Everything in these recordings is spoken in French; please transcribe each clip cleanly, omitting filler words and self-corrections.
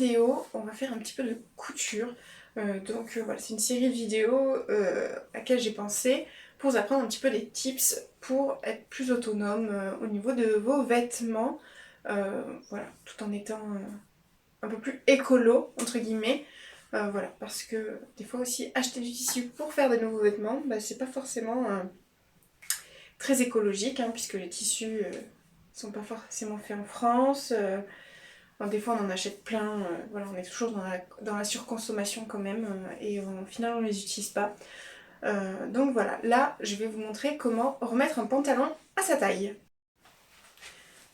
vidéo, on va faire un petit peu de couture. Voilà, c'est une série de vidéos à laquelle j'ai pensé pour vous apprendre un petit peu des tips pour être plus autonome au niveau de vos vêtements. Voilà, tout en étant un peu plus écolo, entre guillemets. Voilà, parce que des fois aussi, acheter du tissu pour faire des nouveaux vêtements, bah, c'est pas forcément très écologique, hein, puisque les tissus sont pas forcément faits en France. Enfin, des fois on en achète plein, voilà, on est toujours dans la surconsommation quand même, et au final on les utilise pas. Donc voilà, là je vais vous montrer comment remettre un pantalon à sa taille.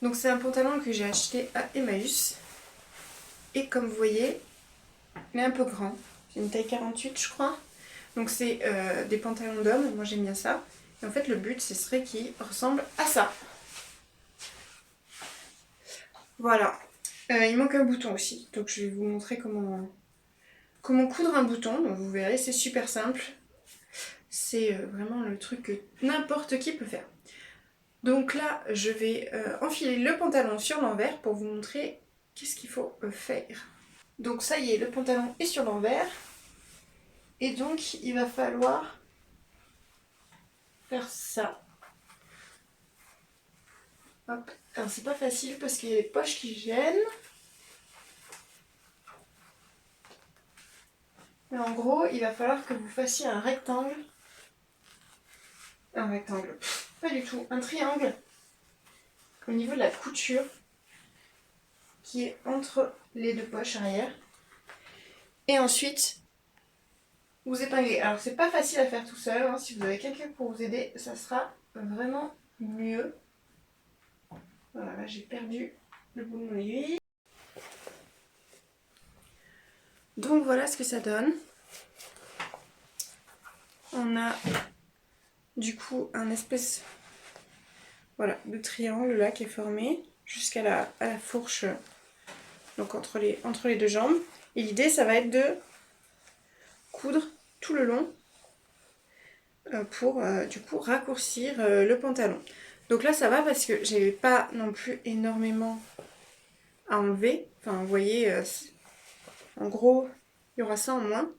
Donc c'est un pantalon que j'ai acheté à Emmaüs, et comme vous voyez, il est un peu grand. J'ai une taille 48 je crois. Donc c'est des pantalons d'homme, moi j'aime bien ça. Et en fait le but ce serait qu'il ressemble à ça. Voilà. Il manque un bouton aussi, donc je vais vous montrer comment coudre un bouton. Donc vous verrez, c'est super simple. C'est vraiment le truc que n'importe qui peut faire. Donc là, je vais enfiler le pantalon sur l'envers pour vous montrer qu'est-ce qu'il faut faire. Donc ça y est, le pantalon est sur l'envers. Et donc, il va falloir faire ça. Hop. Alors c'est pas facile parce qu'il y a les poches qui gênent. Mais en gros, il va falloir que vous fassiez un rectangle. Un rectangle, pas du tout. Un triangle au niveau de la couture qui est entre les deux poches arrière. Et ensuite, vous épinglez. Alors c'est pas facile à faire tout seul, hein. Si vous avez quelqu'un pour vous aider, ça sera vraiment mieux. Voilà, là j'ai perdu le bout de mon aiguille. Donc voilà ce que ça donne. On a du coup un espèce, voilà, de triangle là qui est formé jusqu'à la fourche, donc entre les deux jambes. Et l'idée ça va être de coudre tout le long pour du coup raccourcir le pantalon. Donc là ça va parce que j'avais pas non plus énormément à enlever. Enfin vous voyez, en gros il y aura ça en moins.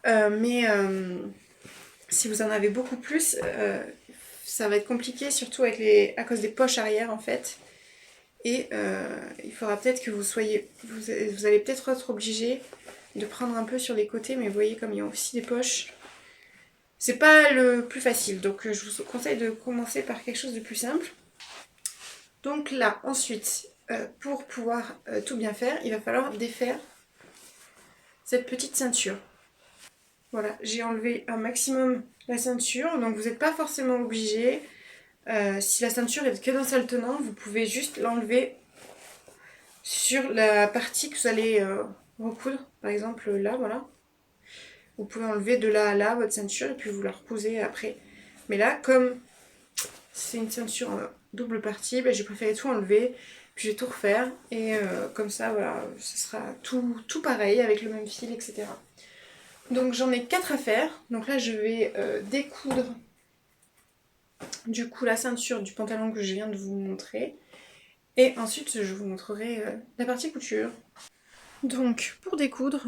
Mais si vous en avez beaucoup plus, ça va être compliqué, surtout à cause des poches arrière en fait. Et il faudra peut-être que vous allez peut-être être obligé de prendre un peu sur les côtés, mais vous voyez comme il y a aussi des poches. C'est pas le plus facile, donc je vous conseille de commencer par quelque chose de plus simple. Donc là, ensuite, pour pouvoir tout bien faire, il va falloir défaire cette petite ceinture. Voilà, j'ai enlevé un maximum la ceinture, donc vous n'êtes pas forcément obligé. Si la ceinture est que d'un seul tenant, vous pouvez juste l'enlever sur la partie que vous allez recoudre. Par exemple là, voilà. Vous pouvez enlever de là à là votre ceinture et puis vous la recousez après. Mais là, comme c'est une ceinture double partie, ben, j'ai préféré tout enlever, puis je vais tout refaire. Et comme ça, voilà, ce sera tout pareil avec le même fil, etc. Donc j'en ai 4 à faire. Donc là, je vais découdre du coup la ceinture du pantalon que je viens de vous montrer. Et ensuite, je vous montrerai la partie couture. Donc, pour découdre,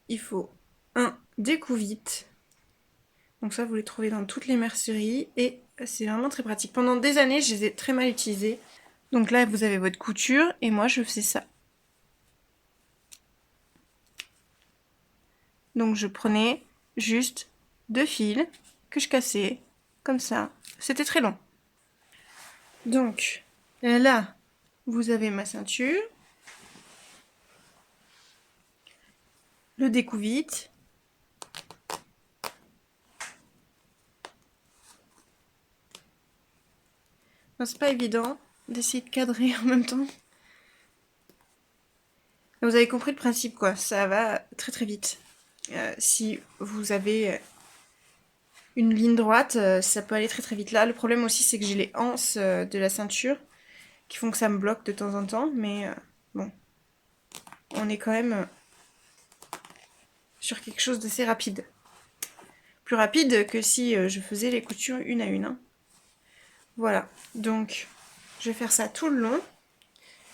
il faut un découvite. Donc ça, vous les trouvez dans toutes les merceries et c'est vraiment très pratique. Pendant des années, je les ai très mal utilisés. Donc là, vous avez votre couture et moi, je faisais ça. Donc je prenais juste 2 fils que je cassais, comme ça. C'était très long. Donc là, vous avez ma ceinture, le découvite, c'est pas évident d'essayer de cadrer en même temps. Vous avez compris le principe, quoi. Ça va très très vite. Si vous avez une ligne droite, ça peut aller très très vite. Là, le problème aussi, c'est que j'ai les anses de la ceinture qui font que ça me bloque de temps en temps. Mais bon, on est quand même sur quelque chose d'assez rapide. Plus rapide que si je faisais les coutures une à une. Hein. Voilà, donc je vais faire ça tout le long.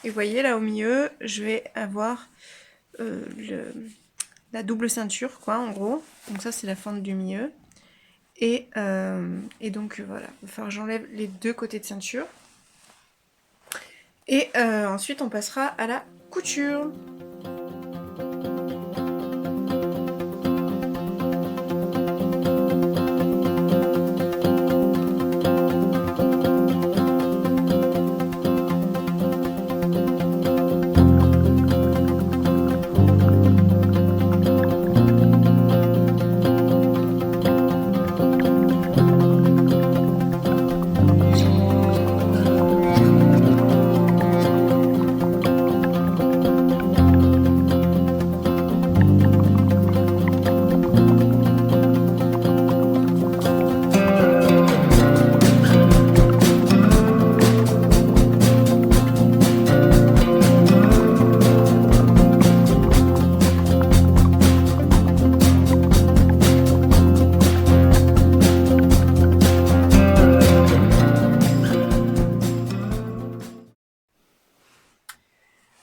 Et vous voyez là au milieu, je vais avoir la double ceinture, quoi, en gros. Donc ça, c'est la fente du milieu. Et donc voilà, il va falloir que j'enlève les deux côtés de ceinture. Et ensuite, on passera à la couture.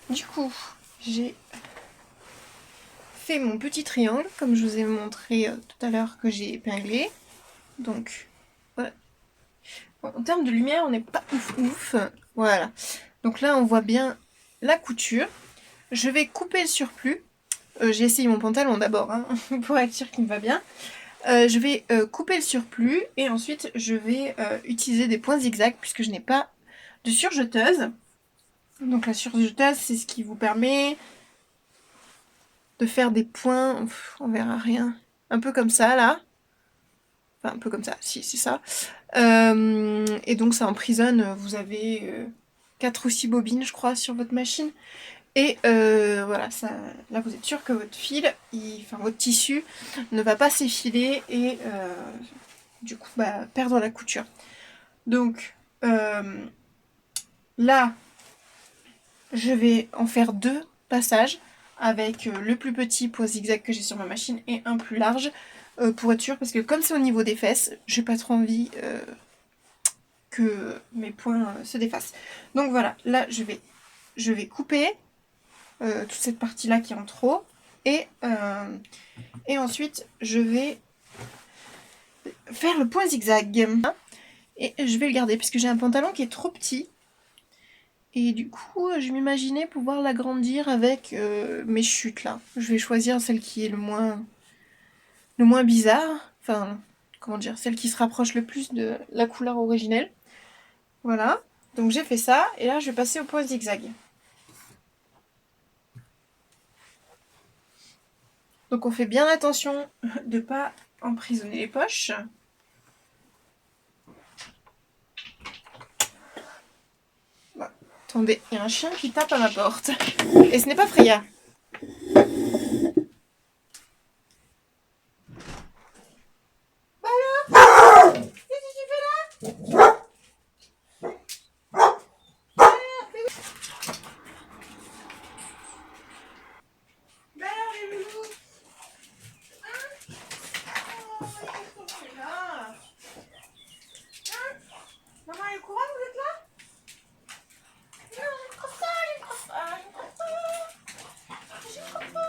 Du coup, j'ai fait mon petit triangle, comme je vous ai montré tout à l'heure que j'ai épinglé. Donc, voilà. Bon, en termes de lumière, on n'est pas ouf. Voilà. Donc là, on voit bien la couture. Je vais couper le surplus. J'ai essayé mon pantalon d'abord, hein, pour être sûr qu'il me va bien. Je vais couper le surplus et ensuite je vais utiliser des points zigzag puisque je n'ai pas de surjeteuse. Donc la surjeteuse, c'est ce qui vous permet de faire des points, on verra rien, un peu comme ça là. Enfin un peu comme ça, si c'est ça. Et donc ça emprisonne, vous avez 4 ou 6 bobines je crois sur votre machine. Et voilà, ça, là vous êtes sûr que votre fil, enfin votre tissu ne va pas s'effiler et du coup perdre la couture. Donc là, je vais en faire 2 passages avec le plus petit point zigzag que j'ai sur ma machine et un plus large pour être sûr, parce que comme c'est au niveau des fesses, j'ai pas trop envie que mes points se défassent. Donc voilà, là je vais couper toute cette partie là qui est en trop et ensuite je vais faire le point zigzag et je vais le garder parce que j'ai un pantalon qui est trop petit et du coup je m'imaginais pouvoir l'agrandir avec mes chutes là. Je vais choisir celle qui est le moins bizarre, enfin comment dire, celle qui se rapproche le plus de la couleur originelle. Voilà, donc j'ai fait ça et là je vais passer au point zigzag. Donc on fait bien attention de ne pas emprisonner les poches. Bon, attendez, il y a un chien qui tape à ma porte. Et ce n'est pas Freya. Bah alors, qu'est-ce que tu fais là? Bah alors les loulous. Oh, qu'est-ce qu'on fait là? Maman est au courant que vous êtes là? Non, j'aime trop ça, j'aime trop ça, j'aime trop ça. J'aime trop ça.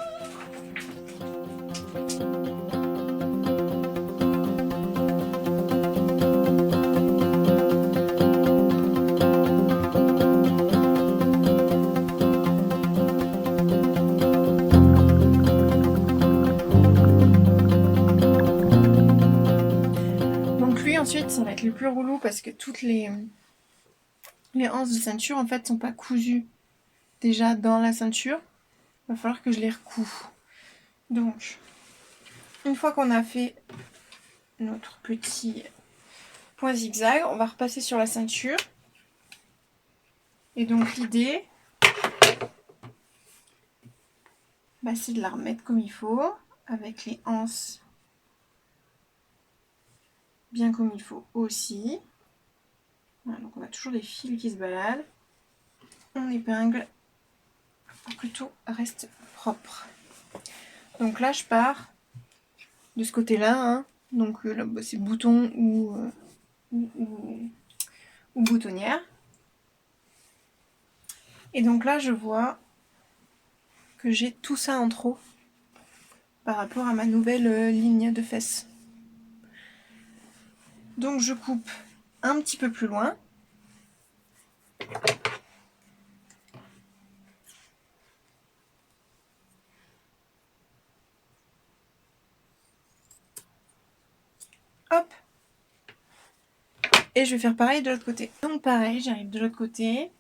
Donc lui ensuite ça va être le plus relou parce que toutes les anses de ceinture en fait sont pas cousues déjà dans la ceinture. Il va falloir que je les recoue. Donc une fois qu'on a fait notre petit point zigzag, on va repasser sur la ceinture. Et donc l'idée, c'est de la remettre comme il faut, avec les anses bien comme il faut aussi. Voilà, donc on a toujours les fils qui se baladent. On épingle pour que tout reste propre. Donc là je pars de ce côté-là, hein. Donc là c'est bouton ou boutonnière. Et donc là, je vois que j'ai tout ça en trop par rapport à ma nouvelle ligne de fesses. Donc je coupe un petit peu plus loin. Hop. Et je vais faire pareil de l'autre côté. Donc pareil, j'arrive de l'autre côté.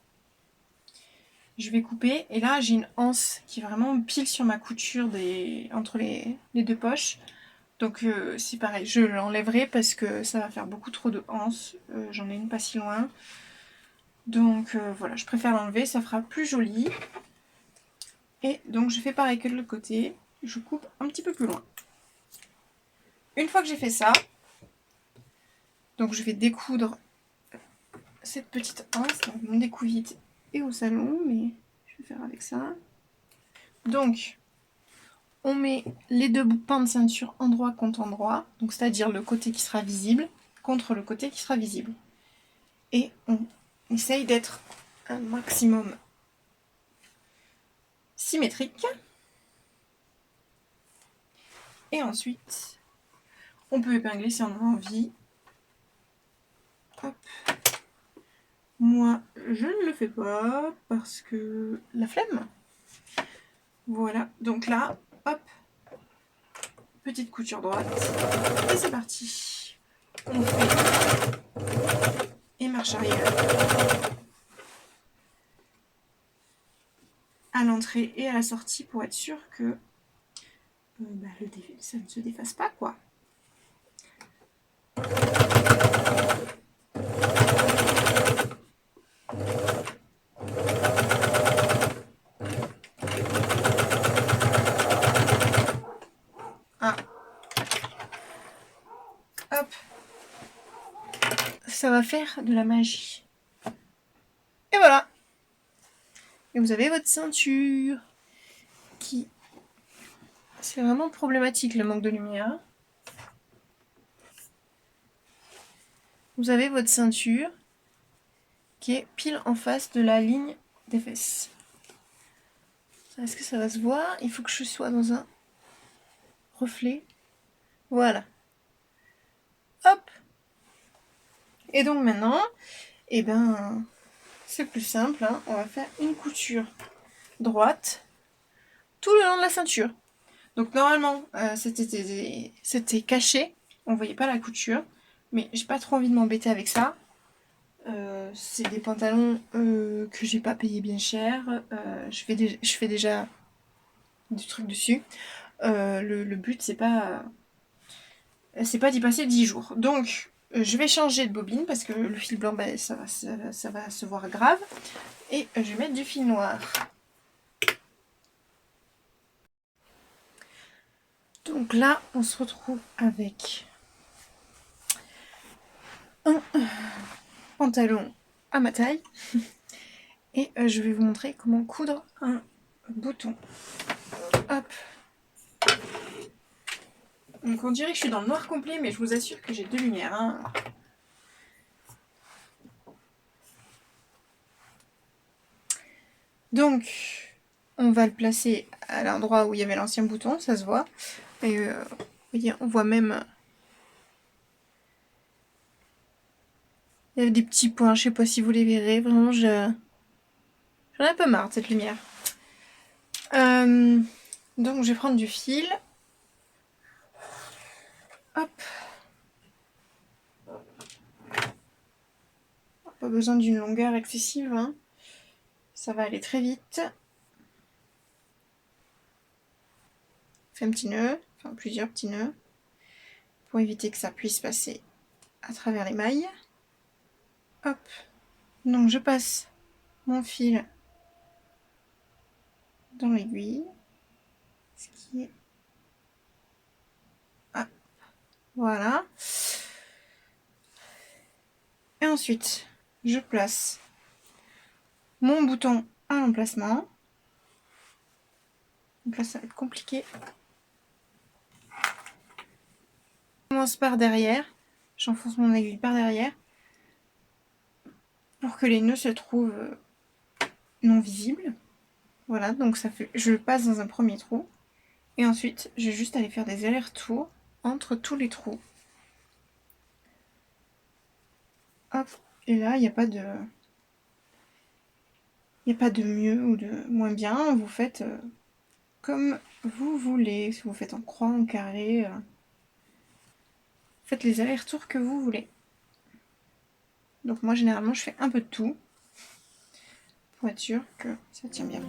Je vais couper. Et là, j'ai une anse qui est vraiment pile sur ma couture entre les deux poches. Donc c'est pareil, je l'enlèverai parce que ça va faire beaucoup trop de anse. J'en ai une pas si loin. Donc voilà, je préfère l'enlever, ça fera plus joli. Et donc je fais pareil que de l'autre côté. Je coupe un petit peu plus loin. Une fois que j'ai fait ça, donc je vais découdre cette petite anse. Donc mon découpe vite est au salon, mais je vais faire avec ça. Donc on met les deux pans de ceinture endroit contre endroit, donc c'est-à-dire le côté qui sera visible contre le côté qui sera visible. Et on essaye d'être un maximum symétrique. Et ensuite, on peut épingler si on a envie. Hop. Moi, je ne le fais pas parce que la flemme. Voilà, donc là, hop, petite couture droite. Et c'est parti. On fait et marche arrière. À l'entrée et à la sortie pour être sûr que ça ne se défasse pas, quoi. Ah. Hop. Ça va faire de la magie. Et voilà. Et vous avez votre ceinture qui... C'est vraiment problématique le manque de lumière. Vous avez votre ceinture qui est pile en face de la ligne des fesses. Est-ce que ça va se voir? Il faut que je sois dans un reflet. Voilà. Hop. Et donc maintenant, eh ben, c'est plus simple. Hein. On va faire une couture droite tout le long de la ceinture. Donc normalement, c'était caché. On voyait pas la couture. Mais j'ai pas trop envie de m'embêter avec ça. C'est des pantalons que j'ai pas payé bien cher. Je fais déjà du truc dessus. Le but, c'est pas d'y passer 10 jours. Donc, je vais changer de bobine parce que le fil blanc, ben, ça va se voir grave. Et je vais mettre du fil noir. Donc là, on se retrouve avec un pantalon à ma taille. Et je vais vous montrer comment coudre un bouton. Hop. Donc on dirait que je suis dans le noir complet, mais je vous assure que j'ai de lumière. Hein. Donc, on va le placer à l'endroit où il y avait l'ancien bouton, ça se voit. Et vous voyez, on voit même... Il y a des petits points, je sais pas si vous les verrez. Vraiment, j'en ai un peu marre de cette lumière. Donc, je vais prendre du fil. Hop. Pas besoin d'une longueur excessive. Hein. Ça va aller très vite. Fais un petit nœud, enfin plusieurs petits nœuds, pour éviter que ça puisse passer à travers les mailles. Hop. Donc, je passe mon fil dans l'aiguille. Ce qui est... Ah, voilà. Et ensuite, je place mon bouton à l'emplacement. Donc là, ça va être compliqué. Je commence par derrière. J'enfonce mon aiguille par derrière pour que les nœuds se trouvent non visibles. Voilà, donc ça fait, je le passe dans un premier trou. Et ensuite, je vais juste aller faire des allers-retours entre tous les trous. Hop, et là, il n'y a pas de... Il n'y a pas de mieux ou de moins bien. Vous faites comme vous voulez. Si vous faites en croix, en carré. Faites les allers-retours que vous voulez. Donc moi, généralement, je fais un peu de tout. Pour être sûr que ça tient bien.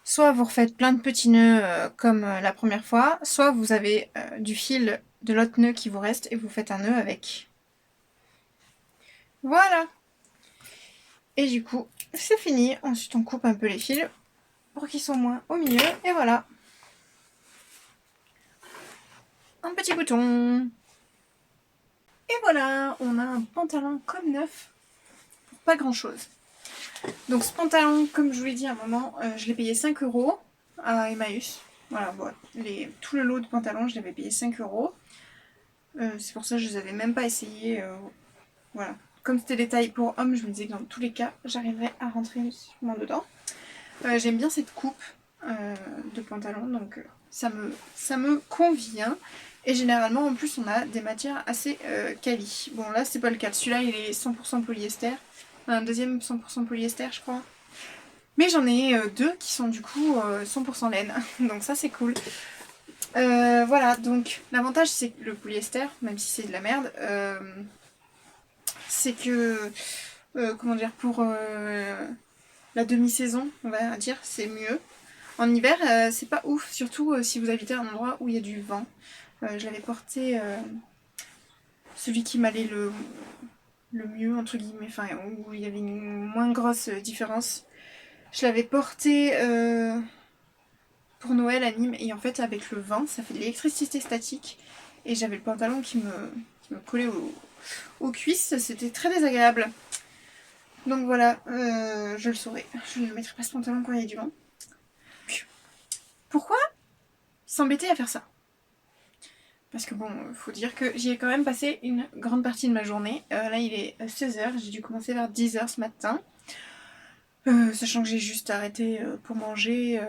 Soit vous refaites plein de petits nœuds comme la première fois, soit vous avez du fil de l'autre nœud qui vous reste et vous faites un nœud avec. Voilà. Et du coup, c'est fini. Ensuite, on coupe un peu les fils pour qu'ils soient moins au milieu. Et voilà. Un petit bouton. Et voilà, on a un pantalon comme neuf pour pas grand chose. Donc ce pantalon, comme je vous l'ai dit à un moment, je l'ai payé 5 € à Emmaüs. Voilà, bon, tout le lot de pantalons, je l'avais payé 5 €. C'est pour ça que je les avais même pas essayés. Voilà. Comme c'était des tailles pour hommes, je me disais que dans tous les cas, j'arriverais à rentrer sûrement dedans. J'aime bien cette coupe de pantalon, donc ça me convient. Et généralement, en plus, on a des matières assez quali. Bon, là, c'est pas le cas. Celui-là, il est 100% polyester. Un deuxième 100% polyester, je crois. Mais j'en ai deux qui sont du coup 100% laine. Donc ça, c'est cool. Voilà, donc l'avantage, c'est que le polyester, même si c'est de la merde, c'est que, comment dire, pour la demi-saison, on va dire, c'est mieux. En hiver, c'est pas ouf, surtout si vous habitez à un endroit où il y a du vent. Je l'avais porté, celui qui m'allait le mieux, entre guillemets, enfin, où il y avait une moins grosse différence. Je l'avais porté pour Noël à Nîmes, et en fait, avec le vent, ça fait de l'électricité statique, et j'avais le pantalon qui me collait aux cuisses, c'était très désagréable. Donc voilà, je le saurai. Je ne mettrai pas ce pantalon quand il y a du vent. Pourquoi s'embêter à faire ça? Parce que bon, faut dire que j'y ai quand même passé une grande partie de ma journée. Là, il est 16h, j'ai dû commencer vers 10h ce matin. Sachant que j'ai juste arrêté pour manger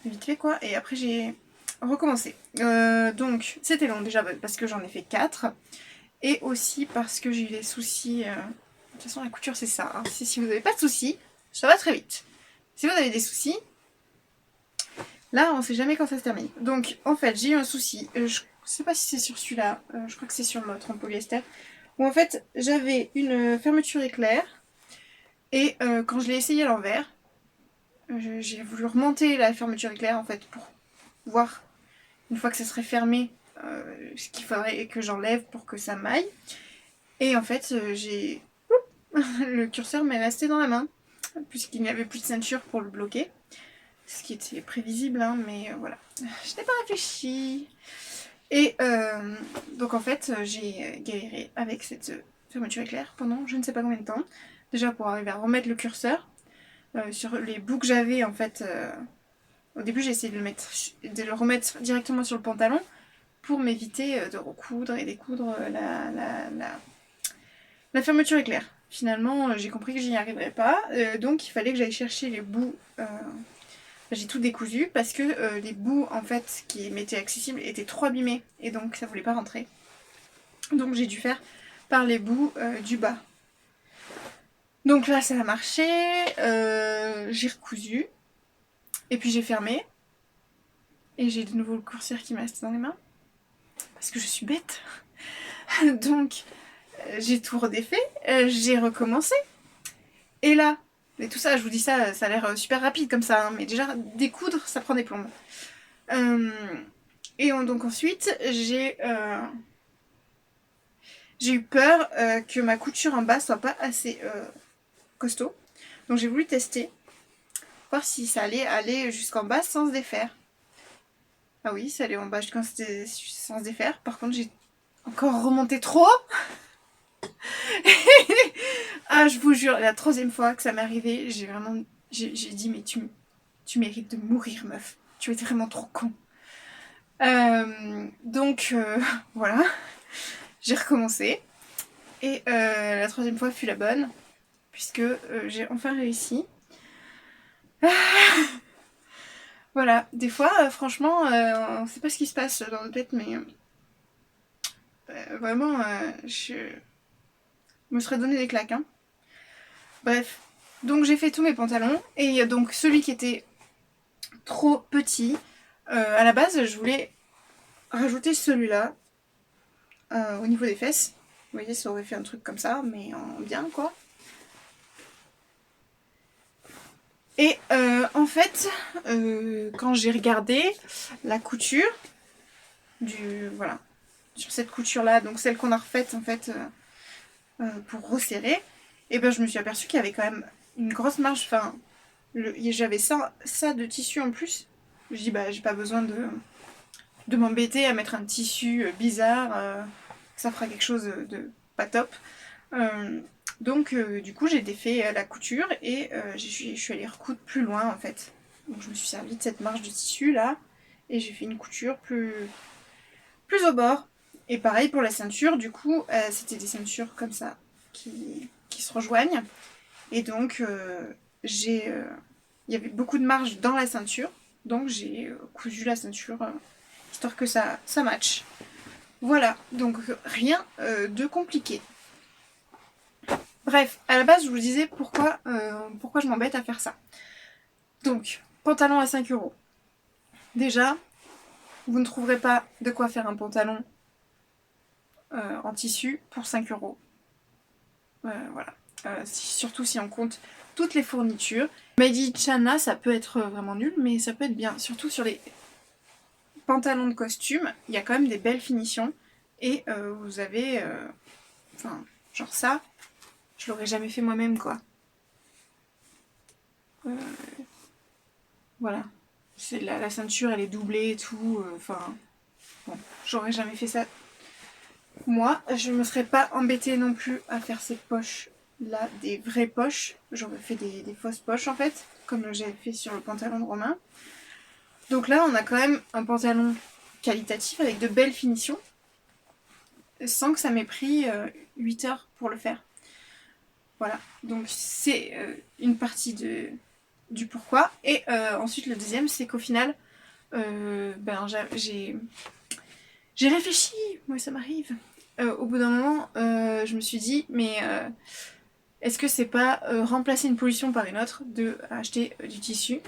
vite fait quoi. Et après, j'ai recommencé. Donc, c'était long déjà parce que j'en ai fait 4. Et aussi parce que j'ai eu des soucis. De toute façon, la couture, c'est ça. Hein. Si vous n'avez pas de soucis, ça va très vite. Si vous avez des soucis, là, on sait jamais quand ça se termine. Donc, en fait, j'ai eu un souci. Je sais pas si c'est sur celui-là. Je crois que c'est sur l'autre en polyester. Où en fait, j'avais une fermeture éclair. Et quand je l'ai essayé à l'envers, j'ai voulu remonter la fermeture éclair en fait pour voir une fois que ça serait fermé ce qu'il faudrait que j'enlève pour que ça m'aille. Et en fait, le curseur m'est resté dans la main puisqu'il n'y avait plus de ceinture pour le bloquer. Ce qui était prévisible, hein, mais voilà. Je n'ai pas réfléchi. Et donc en fait, j'ai galéré avec cette fermeture éclair pendant je ne sais pas combien de temps. Déjà pour arriver à remettre le curseur sur les bouts que j'avais en fait. Au début, j'ai essayé de le remettre directement sur le pantalon pour m'éviter de recoudre et découdre la fermeture éclair. Finalement, j'ai compris que j'y arriverais pas, donc il fallait que j'aille chercher les bouts. J'ai tout décousu parce que les bouts en fait qui m'étaient accessibles étaient trop abîmés et donc ça voulait pas rentrer. Donc j'ai dû faire par les bouts du bas. Donc là ça a marché, j'ai recousu et puis j'ai fermé et j'ai de nouveau le curseur qui me reste dans les mains parce que je suis bête. Donc j'ai tout redéfait, j'ai recommencé et là, mais tout ça je vous dis ça, ça a l'air super rapide comme ça, hein, mais déjà découdre ça prend des plombes. Et donc ensuite, j'ai j'ai eu peur que ma couture en bas soit pas assez costaud. Donc j'ai voulu tester, voir si ça allait aller jusqu'en bas sans se défaire. Ah oui, ça allait en bas quand c'était sans se défaire. Par contre, j'ai encore remonté trop. Ah, je vous jure, la 3e fois que ça m'est arrivé, j'ai dit, mais tu mérites de mourir, meuf. Tu es vraiment trop con. Donc, voilà. J'ai recommencé. Et la 3e fois fut la bonne, puisque j'ai enfin réussi. Voilà, des fois, franchement, on sait pas ce qui se passe dans notre tête, mais vraiment, je me serais donné des claques. Hein. Bref, donc j'ai fait tous mes pantalons, et donc celui qui était trop petit, à la base, je voulais rajouter celui-là au niveau des fesses. Vous voyez, ça aurait fait un truc comme ça, mais en bien, quoi. Et en fait, quand j'ai regardé la couture voilà, sur cette couture là, donc celle qu'on a refaite en fait pour resserrer, et ben je me suis aperçue qu'il y avait quand même une grosse marge. Enfin, j'avais ça de tissu en plus. Je dis bah j'ai pas besoin de m'embêter à mettre un tissu bizarre, ça fera quelque chose de pas top. Donc du coup j'ai défait la couture et je suis allée recoudre plus loin en fait. Donc je me suis servi de cette marge de tissu là et j'ai fait une couture plus au bord. Et pareil pour la ceinture, du coup c'était des ceintures comme ça qui se rejoignent. Et donc il y avait beaucoup de marge dans la ceinture, donc j'ai cousu la ceinture histoire que ça matche. Voilà, donc rien de compliqué. Bref, à la base, je vous disais pourquoi je m'embête à faire ça. Donc, pantalon à 5 €. Déjà, vous ne trouverez pas de quoi faire un pantalon en tissu pour 5 €. Voilà. Surtout si on compte toutes les fournitures. Made in China, ça peut être vraiment nul, mais ça peut être bien. Surtout sur les pantalons de costume, il y a quand même des belles finitions. Et vous avez... Enfin, genre ça, je l'aurais jamais fait moi-même, quoi. Voilà. La ceinture, elle est doublée et tout. Enfin, bon, j'aurais jamais fait ça. Moi, je me serais pas embêtée non plus à faire ces poches-là, des vraies poches. J'aurais fait des fausses poches, en fait, comme j'avais fait sur le pantalon de Romain. Donc là, on a quand même un pantalon qualitatif avec de belles finitions, sans que ça m'ait pris 8 heures pour le faire. Voilà, donc c'est une partie du pourquoi. Et ensuite, le deuxième, c'est qu'au final, j'ai réfléchi, moi ça m'arrive. Au bout d'un moment, je me suis dit, mais est-ce que c'est pas remplacer une pollution par une autre de acheter du tissu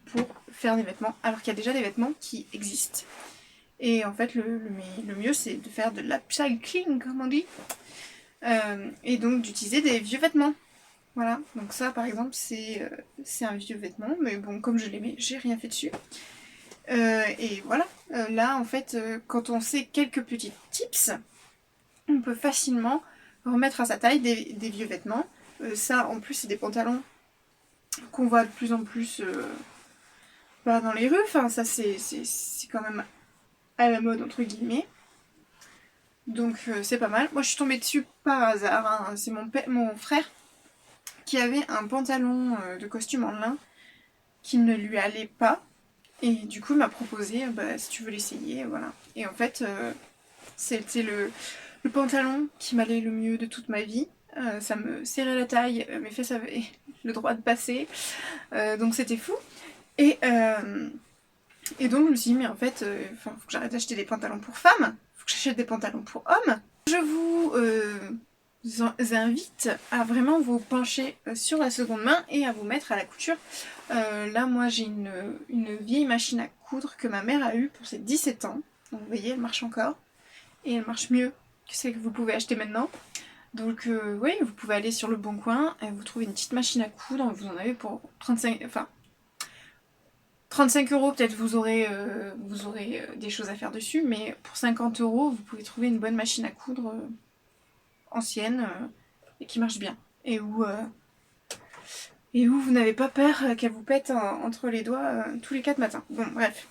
pour faire des vêtements, alors qu'il y a déjà des vêtements qui existent. Et en fait, le mieux, c'est de faire de l'upcycling, comme on dit, et donc d'utiliser des vieux vêtements. Voilà, donc ça par exemple c'est un vieux vêtement, mais bon comme je l'aimais, j'ai rien fait dessus. Et voilà, là en fait quand on sait quelques petits tips, on peut facilement remettre à sa taille des vieux vêtements. Ça en plus c'est des pantalons qu'on voit de plus en plus dans les rues, enfin ça c'est quand même à la mode entre guillemets. Donc c'est pas mal. Moi je suis tombée dessus par hasard, hein. C'est mon frère qui avait un pantalon de costume en lin qui ne lui allait pas. Et du coup, il m'a proposé, si tu veux l'essayer, voilà. Et en fait, c'était le pantalon qui m'allait le mieux de toute ma vie. Ça me serrait la taille, mes fesses avaient le droit de passer. Donc c'était fou. Et donc je me suis dit, mais en fait, faut que j'arrête d'acheter des pantalons pour femmes. Faut que j'achète des pantalons pour hommes. Je vous invite à vraiment vous pencher sur la seconde main et à vous mettre à la couture. Là, moi, j'ai une vieille machine à coudre que ma mère a eue pour ses 17 ans. Donc, vous voyez, elle marche encore. Et elle marche mieux que celle que vous pouvez acheter maintenant. Donc, oui, vous pouvez aller sur le Bon Coin et vous trouvez une petite machine à coudre. Vous en avez pour 35 €, peut-être vous aurez des choses à faire dessus. Mais pour 50 €, vous pouvez trouver une bonne machine à coudre ancienne et qui marche bien. Et où vous n'avez pas peur qu'elle vous pète entre les doigts tous les 4 matins. Bon, bref.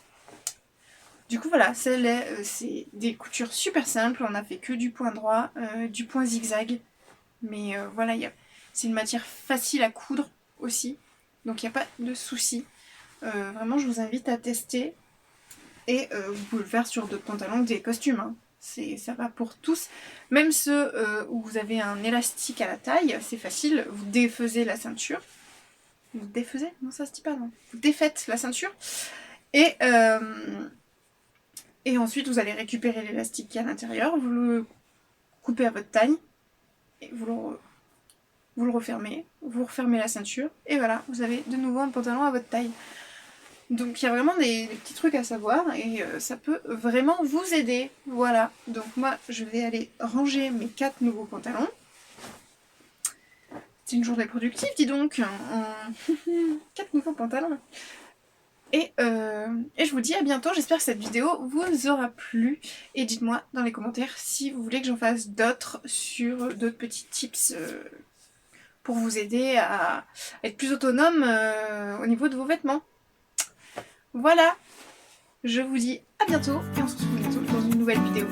Du coup, voilà, c'est des coutures super simples. On n'a fait que du point droit, du point zigzag. Mais voilà, c'est une matière facile à coudre aussi. Donc il n'y a pas de souci. Vraiment, je vous invite à tester. Et vous pouvez le faire sur d'autres pantalons que des costumes. Hein. Ça va pour tous. Même ceux où vous avez un élastique à la taille, c'est facile. Vous défaisez la ceinture. Vous défaisez? Non, ça se dit pas, non. Vous défaites la ceinture. Et ensuite, vous allez récupérer l'élastique qui est à l'intérieur. Vous le coupez à votre taille. Et vous le refermez. Vous refermez la ceinture. Et voilà, vous avez de nouveau un pantalon à votre taille. Donc il y a vraiment des petits trucs à savoir et ça peut vraiment vous aider. Voilà, donc moi je vais aller ranger mes 4 nouveaux pantalons. C'est une journée productive, dis donc. 4 nouveaux pantalons. Et je vous dis à bientôt, j'espère que cette vidéo vous aura plu. Et dites-moi dans les commentaires si vous voulez que j'en fasse d'autres sur d'autres petits tips pour vous aider à être plus autonome au niveau de vos vêtements. Voilà, je vous dis à bientôt et on se retrouve bientôt dans une nouvelle vidéo.